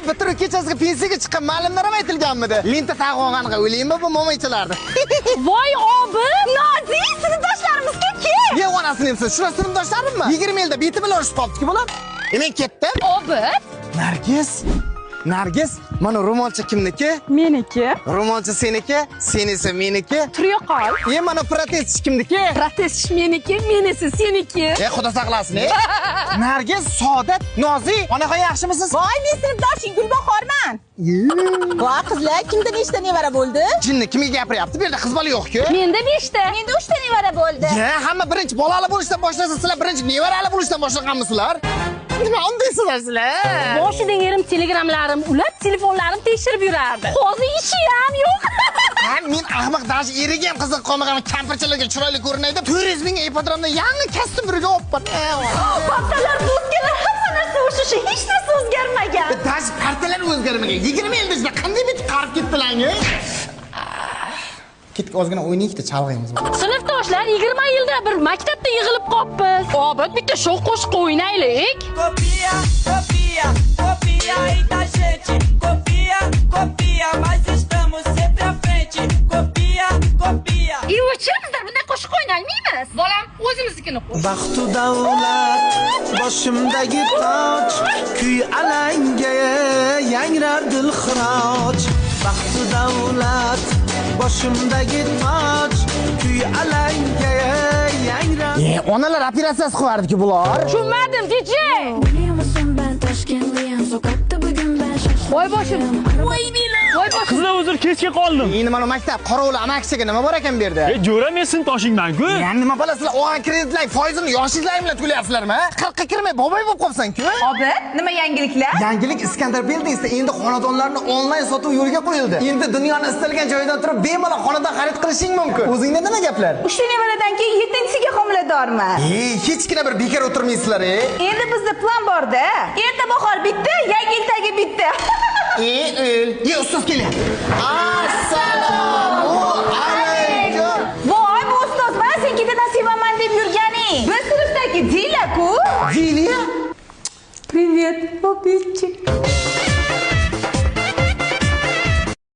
bitiruv kechasiga pensiyaga chiqqan ma'lumlar ham aytilganmidi? Lenta taqib olganiga o'ylaymi bu mo'maychalarni? Voy obi, Nozi, sinfdoshlarimizga kel. Ye onasini siz, shular sinfdoshlarimmi? 20 yilda beti bilan urishib qolibdi-ku bular. Men ketdim. Obi, Nargiz, mana ro'molcha kimniki? meniki. Ro'molcha seniki, senisi meniki. Turya qol. Mana protez kimniki? Protez meniki, menisi seniki. Xudo saqlasin. Nargiz, Saodat, Nozi, onaxon yaxshimisiz? Voy, men sinfdoshing Gulbahorman. Voy qizlar, kimda nechta nevara bo'ldi? Jinni kimga gapiryapti? Bu yerda qiz bola yo'q-ku. Menda 5 ta. Menda 3 ta nevara bo'ldi. Hamma birinchi bolali bo'lishdan boshlasa, sizlar birinchi nevarali bo'lishdan boshlaganmisizlar? Nima undaysizlar sizlar? Boshidan erim telegramlarim ulab, telefonlarim tekshirib yurardi. Hozir ishi ham yo'q. Men ahmoq dashi eriga ham qiziq qolmagan kampirchalarga chiroyli ko'rinay deb 400 ming ipodromdan yangi kostyum biriga olib Partalar o'zgargan, hamma narsa o'sha, hech narsa o'zgarmagan. Dash partalar o'zgarmagan. 20 yilda sizlar qanday bitib qarib ketdilar-ku? Ketdik ozgina o'ynaylik-da, chalg'aymiz. Sinfdoshlar 20 yilda bir maktabda yig'ilib qolibmiz. Obod bitta sho'x qo'shiq o'ynaylik. Copia, copia, copia aí da gente. Copia, copia, mas estamos sempre à frente. Copia, copia. O'chimizlar bunday qo'shiq o'ynaymiz. Bolam o'zimiznikini qo'sh. Baxtu davlat boshimdagi toj, kuy alanga yangrar dilxiroj. Baxtu davlat boshimdagi toj, kuy alanga yangrar. Onalar operatsiyasi qilardi-ku bular. Tushunmadim, DJ. Voy boshim. Voy bilan. Voy boshim. Qizlar uzr kechga qoldim. Endi mana maktab qorovli amaksiga nima bor ekan bu yerda? Jo'ra men sinfdoshingman-ku. Nima bilasizlar, olgan kreditlar foizini yoshingizlar bilan to'layapsizlarmi? 40 ga kirmay boboy bo'lib qolsan-ku. Obi, nima yangiliklar? Yangilik Iskandar Buildingsda endi xonadonlarni onlayn sotuv yo'lga qo'yildi. Endi dunyoning istalgan joyidan turib bemalol xonadon xarid qilishing mumkin. O'zingda nima gaplar? 3 ta nevaradan keyin 7-siga homiladorman. Hechgina bir bekor o'tirmaysizlar, Endi bizda plan bor-da. Erta bahor bitta, yangi yil tagi bitta. Ustoz kelyapti. Assalomu alaykum. Voy, bu ustoz men senkida nasibaman deb yurganing. Biz sinfdagi Dila-ku. Diliya? Привет, попитчик.